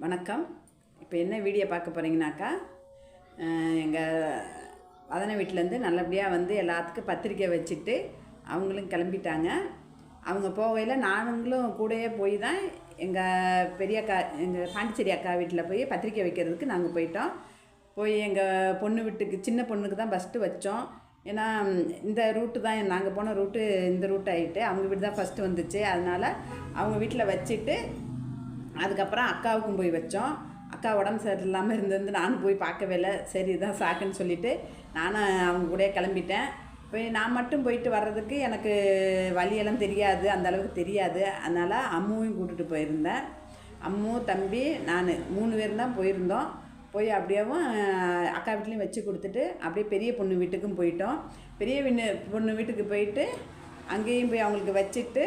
வணக்கம். இப்போ என்ன வீடியோ பார்க்க போகிறீங்கனாக்கா, எங்கள் வதன வீட்டிலேருந்து நல்லபடியாக வந்து எல்லாத்துக்கும் பத்திரிக்கை வச்சுட்டு அவங்களும் கிளம்பிட்டாங்க. அவங்க போகையில் நானுங்களும் கூடயே போய் தான் எங்கள் பெரிய அக்கா, எங்கள் பாண்டிச்சேரி அக்கா வீட்டில் போய் பத்திரிக்கை வைக்கிறதுக்கு நாங்கள் போயிட்டோம். போய் எங்கள் பொண்ணு வீட்டுக்கு, சின்ன பொண்ணுக்கு தான் ஃபஸ்ட்டு வச்சோம். ஏன்னா இந்த ரூட்டு தான் நாங்கள் போன ரூட்டு, இந்த ரூட் ஆகிட்டு அவங்க வீடு தான் ஃபஸ்ட்டு வந்துச்சு. அதனால் அவங்க வீட்டில் வச்சுட்டு அதுக்கப்புறம் அக்காவுக்கும் போய் வச்சோம். அக்கா உடம்பு சரியில்லாமல் இருந்திருந்து நானும் போய் பார்க்கவே இல்லை. சரி இதான் சாக்குன்னு சொல்லிவிட்டு நானும் அவங்க கூட கிளம்பிட்டேன். போய் நான் மட்டும் போயிட்டு வர்றதுக்கு எனக்கு வழியெல்லாம் தெரியாது, அந்தளவுக்கு தெரியாது. அதனால் அம்முவையும் கூட்டிகிட்டு போயிருந்தேன். அம்மு, தம்பி, நான் 3 பேர் தான் போயிருந்தோம். போய் அப்படியேவும் அக்கா வீட்லேயும் வச்சு கொடுத்துட்டு அப்படியே பெரிய பொண்ணு வீட்டுக்கும் போயிட்டோம். பெரிய பொண்ணு வீட்டுக்கு போயிட்டு அங்கேயும் போய் அவங்களுக்கு வச்சுட்டு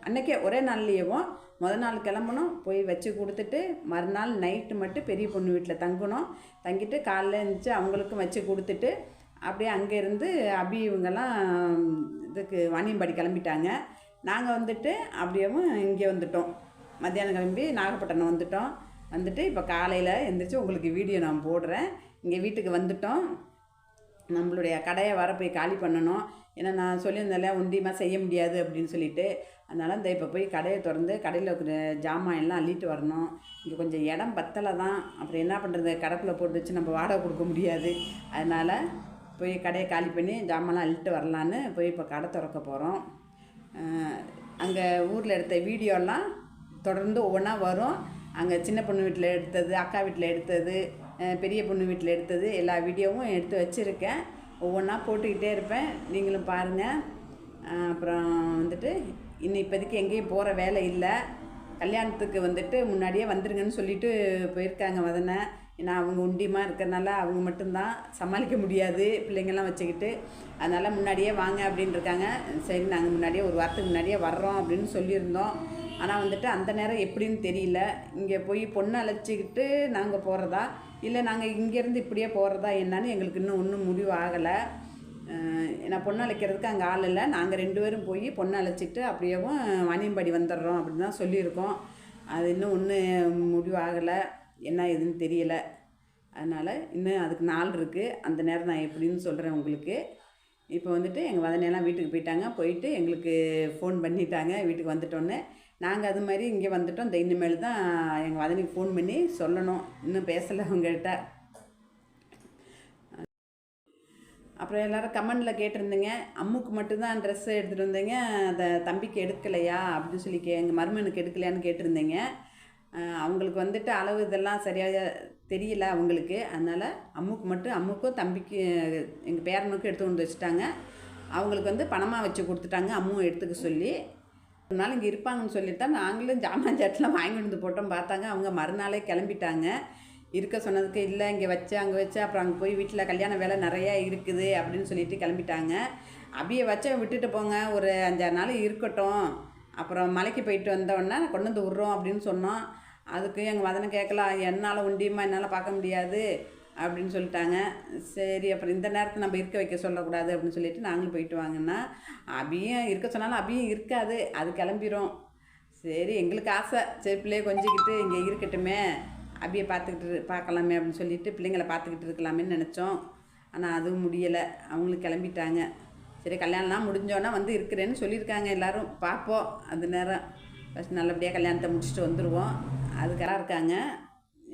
அன்றைக்கே ஒரே நாள்லேயேவும் முதல் நாள் கிளம்பணும், போய் வச்சு கொடுத்துட்டு மறுநாள் நைட்டு மட்டும் பெரிய பொண்ணு வீட்டில் தங்கணும். தங்கிட்டு காலைல இருந்துச்சு அவங்களுக்கும் வச்சு கொடுத்துட்டு அப்படியே அங்கேருந்து அபி இவங்கெல்லாம் இதுக்கு வாணியம்பாடி கிளம்பிட்டாங்க. நாங்கள் வந்துட்டு அப்படியேவும் இங்கே வந்துட்டோம். மத்தியானம் கிளம்பி நாகப்பட்டினம் வந்துட்டோம். வந்துட்டு இப்போ காலையில் எழுந்திரிச்சு உங்களுக்கு வீடியோ நான் போடுறேன். இங்கே வீட்டுக்கு வந்துட்டோம். நம்மளுடைய கடையை வர போய் காலி பண்ணணும். ஏன்னா நான் சொல்லியிருந்தேன்ல ஒண்டியமாக செய்ய முடியாது அப்படின்னு சொல்லிட்டு. அதனால் இந்த இப்போ போய் கடையை திறந்து கடையில் இருக்கிற ஜாமான் எல்லாம் அள்ளிட்டு வரணும். இங்கே கொஞ்சம் இடம் பத்தலை தான். அப்புறம் என்ன பண்ணுறது, கடைக்குள்ளே போட்டு வச்சு நம்ம வாடகை கொடுக்க முடியாது. அதனால் போய் கடையை காலி பண்ணி ஜாமான்லாம் அள்ளிட்டு வரலான்னு போய் இப்போ கடை திறக்க போகிறோம். அங்கே ஊரில் எடுத்த வீடியோலாம் தொடர்ந்து ஒவ்வொன்றா வரும். அங்கே சின்ன பொண்ணு வீட்டில் எடுத்தது, அக்கா வீட்டில் எடுத்தது, பெரிய பொண்ணு வீட்டில் எடுத்தது எல்லா வீடியோவும் எடுத்து வச்சுருக்கேன். ஒவ்வொன்றா போட்டுக்கிட்டே இருப்பேன், நீங்களும் பாருங்கள். அப்புறம் வந்துட்டு இன்னும் இப்போதைக்கு எங்கேயும் போகிற வேலை இல்லை. கல்யாணத்துக்கு வந்துட்டு முன்னாடியே வந்துருங்கன்னு சொல்லிட்டு போயிருக்காங்க வதனை. ஏன்னா அவங்க உண்டியமாக இருக்கிறதுனால அவங்க மட்டும்தான் சமாளிக்க முடியாது பிள்ளைங்கள்லாம் வச்சுக்கிட்டு. அதனால் முன்னாடியே வாங்க அப்படின்ட்டுருக்காங்க. சரி நாங்கள் முன்னாடியே ஒரு வாரத்துக்கு முன்னாடியே வர்றோம் அப்படின்னு சொல்லியிருந்தோம். ஆனால் வந்துட்டு அந்த நேரம் எப்படின்னு தெரியல. இங்கே போய் பொண்ணை அழைச்சிக்கிட்டு நாங்கள் போகிறதா இல்லை நாங்கள் இங்கேருந்து இப்படியே போகிறதா என்னன்னு எங்களுக்கு இன்னும் ஒன்றும் முடிவு ஆகலை. ஏன்னா பொண்ணு அழைக்கிறதுக்கு அங்கே ஆள் இல்லை. நாங்கள் 2 பேரும் போய் பொண்ணை அழைச்சிட்டு அப்படியேவும் வாணியம்பாடி வந்துடுறோம் அப்படின்னு தான் சொல்லியிருக்கோம். அது இன்னும் ஒன்றும் முடிவு ஆகலை, என்ன ஏதுன்னு தெரியலை. அதனால் இன்னும் அதுக்கு நாள் இருக்குது. அந்த நேரம் நான் எப்படின்னு சொல்கிறேன் உங்களுக்கு. இப்போ வந்துட்டு எங்கள் வதனையெல்லாம் வீட்டுக்கு போயிட்டாங்க. போயிட்டு எங்களுக்கு ஃபோன் பண்ணிட்டாங்க வீட்டுக்கு வந்துட்டோன்னே. நாங்கள் அது மாதிரி இங்கே வந்துட்டோம். இந்த இனிமேல் தான் எங்கள் வதனைக்கு ஃபோன் பண்ணி சொல்லணும். இன்னும் பேசலை அவங்ககிட்ட. அப்புறம் எல்லோரும் கமெண்டில் கேட்டிருந்தீங்க, அம்முக்கு மட்டும்தான் ட்ரெஸ்ஸு எடுத்துகிட்டு வந்தீங்க, அதை தம்பிக்கு எடுக்கலையா அப்படின்னு சொல்லி எங்கள் மருமனுக்கு எடுக்கலையான்னு கேட்டிருந்தீங்க. அவங்களுக்கு வந்துட்டு அளவு இதெல்லாம் சரியாக தெரியல அவங்களுக்கு. அதனால் அம்முக்கும் தம்பிக்கு எங்கள் பேரனுக்கும் எடுத்து கொண்டு வச்சுட்டாங்க. அவங்களுக்கு வந்து பணமாக வச்சு கொடுத்துட்டாங்க அம்மும் எடுத்துக்க சொல்லி. ஒரு நாள் இங்கே இருப்பாங்கன்னு சொல்லிட்டு தான் நாங்களும் ஜாமான் சாட்டெலாம் வாங்கி வந்து போட்டோம். பார்த்தாங்க அவங்க மறுநாளே கிளம்பிட்டாங்க. இருக்க சொன்னதுக்கு இல்லை இங்கே வச்சு அங்கே வச்சு அப்புறம் அங்கே போய் வீட்டில் கல்யாண வேலை நிறையா இருக்குது அப்படின்னு சொல்லிட்டு கிளம்பிட்டாங்க. அபியை வச்ச விட்டுட்டு போங்க, ஒரு 5-6 நாள் இருக்கட்டும், அப்புறம் மலைக்கு போயிட்டு வந்தோடனே கொண்டு வந்து விட்றோம் அப்படின்னு சொன்னோம். அதுக்கு எங்கள் வதனை கேட்கலாம், என்னால் உண்டியமாக என்னால் பார்க்க முடியாது அப்படின்னு சொல்லிட்டாங்க. சரி அப்புறம் இந்த நேரத்தை நம்ம இருக்க வைக்க சொல்லக்கூடாது அப்படின்னு சொல்லிட்டு நாங்களும் போயிட்டு வாங்கன்னா, அபியும் இருக்க சொன்னாலும் அபியும் இருக்காது, அது கிளம்பிடும். சரி எங்களுக்கு ஆசை, சரி பிள்ளைய கொஞ்சிக்கிட்டு இங்கே இருக்கட்டுமே, அபியை பார்க்கலாமே அப்படின்னு சொல்லிட்டு பிள்ளைங்களை பார்த்துக்கிட்டு இருக்கலாமேன்னு நினச்சோம். ஆனால் அதுவும் முடியலை, அவங்களும் கிளம்பிட்டாங்க. சரி கல்யாணம்லாம் முடிஞ்சோன்னா வந்து இருக்கிறேன்னு சொல்லியிருக்காங்க எல்லோரும். பார்ப்போம் அந்த நேரம். ஃபஸ்ட் நல்லபடியாக கல்யாணத்தை முடிச்சுட்டு வந்துடுவோம். அதுக்கெல்லாம் இருக்காங்க.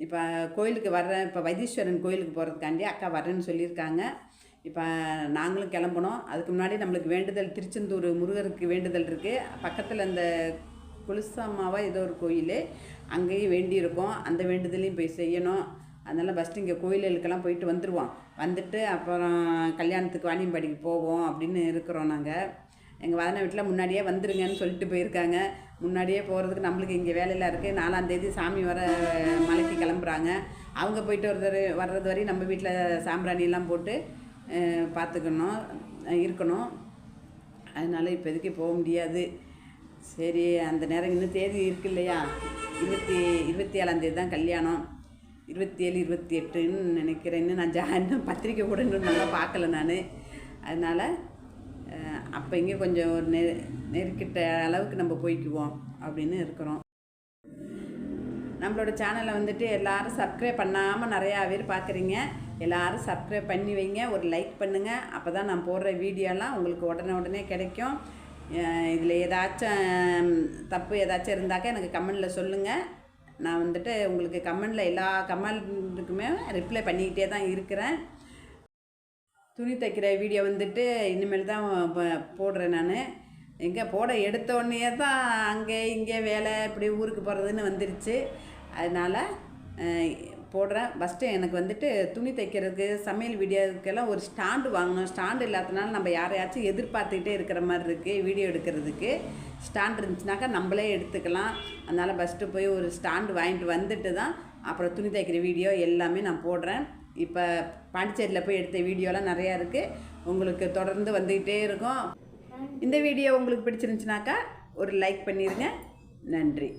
இப்போ கோயிலுக்கு வர்றேன், இப்போ வைத்தீஸ்வரன் கோயிலுக்கு போகிறதுக்காண்டி அக்கா வர்றேன்னு சொல்லியிருக்காங்க. இப்போ நாங்களும் கிளம்பணும். அதுக்கு முன்னாடி நம்மளுக்கு வேண்டுதல், திருச்செந்தூர் முருகருக்கு வேண்டுதல் இருக்குது. பக்கத்தில் இந்த குலுசாமாவா ஏதோ ஒரு கோயில், அங்கேயும் வேண்டியிருக்கோம். அந்த வேண்டுதலையும் போய் செய்யணும். அதனால் ஃபஸ்ட்டு இங்கே கோயிலுக்கெல்லாம் போயிட்டு வந்துடுவோம். வந்துட்டு அப்புறம் கல்யாணத்துக்கு வாணியம்பாடிக்கு போவோம் அப்படின்னு இருக்கிறோம். நாங்கள் எங்கள் வதனை வீட்டில் முன்னாடியே வந்துருங்கன்னு சொல்லிட்டு போயிருக்காங்க. முன்னாடியே போகிறதுக்கு நம்மளுக்கு இங்கே வேலையெல்லாம் இருக்குது. 4ஆம் தேதி சாமி வர மலைக்கு கிளம்புறாங்க. அவங்க போயிட்டு வர்றது வரையும் நம்ம வீட்டில் சாம்பிராணியெல்லாம் போட்டு பார்த்துக்கணும், இருக்கணும். அதனால் இப்போதைக்கு போக முடியாது. சரி அந்த நேரம் இன்னும் தேதி இருக்கு இல்லையா, 27ஆம் தேதி தான் கல்யாணம். 27, 28ன்னு நினைக்கிறேன். இன்னும் நான் இன்னும் பத்திரிக்கை கூட இன்னும் நல்லா பார்க்கல நான். அதனால் அப்போ இங்கே கொஞ்சம் ஒரு நெருக்கிட்ட அளவுக்கு நம்ம போய்க்குவோம் அப்படின்னு இருக்கிறோம். நம்மளோட சேனலை வந்துட்டு எல்லோரும் சப்ஸ்கிரைப் பண்ணாமல் நிறையா பேர் பார்க்குறீங்க. எல்லோரும் சப்ஸ்கிரைப் பண்ணி வைங்க, ஒரு லைக் பண்ணுங்கள். அப்போ தான் நான் போடுற வீடியோலாம் உங்களுக்கு உடனே கிடைக்கும். இதில் ஏதாச்சும் தப்பு ஏதாச்சும் இருந்தாக்கா எனக்கு கமெண்டில் சொல்லுங்கள். நான் வந்துட்டு உங்களுக்கு கமெண்டில் எல்லா கமெண்ட்டுக்குமே ரிப்ளை பண்ணிக்கிட்டே தான் இருக்கிறேன். துணி தைக்கிற வீடியோ வந்துட்டு இனிமேல் தான் போடுறேன். நான் எங்கே போட எடுத்தோடனே தான் அங்கே இங்கே வேலை இப்படி ஊருக்கு போகிறதுன்னு வந்துருச்சு. அதனால் போடுறேன். ஃபஸ்ட்டு எனக்கு வந்துட்டு துணி தைக்கிறதுக்கு சமையல் வீடியோவுக்கெல்லாம் ஒரு ஸ்டாண்டு வாங்கணும். ஸ்டாண்டு இல்லாதனால நம்ம யாரையாச்சும் எதிர்பார்த்துக்கிட்டே இருக்கிற மாதிரி இருக்குது. வீடியோ எடுக்கிறதுக்கு ஸ்டாண்ட் இருந்துச்சுனாக்கா நம்மளே எடுத்துக்கலாம். அதனால் ஃபஸ்ட்டு போய் ஒரு ஸ்டாண்டு வாங்கிட்டு வந்துட்டு தான் அப்புறம் துணி தைக்கிற வீடியோ எல்லாமே நான் போடுறேன். இப்போ பாண்டிச்சேரியில் போய் எடுத்த வீடியோலாம் நிறையா இருக்குது. உங்களுக்கு தொடர்ந்து வந்துக்கிட்டே இருக்கும். இந்த வீடியோ உங்களுக்கு பிடிச்சிருந்துச்சுனாக்கா ஒரு லைக் பண்ணிடுங்க. நன்றி.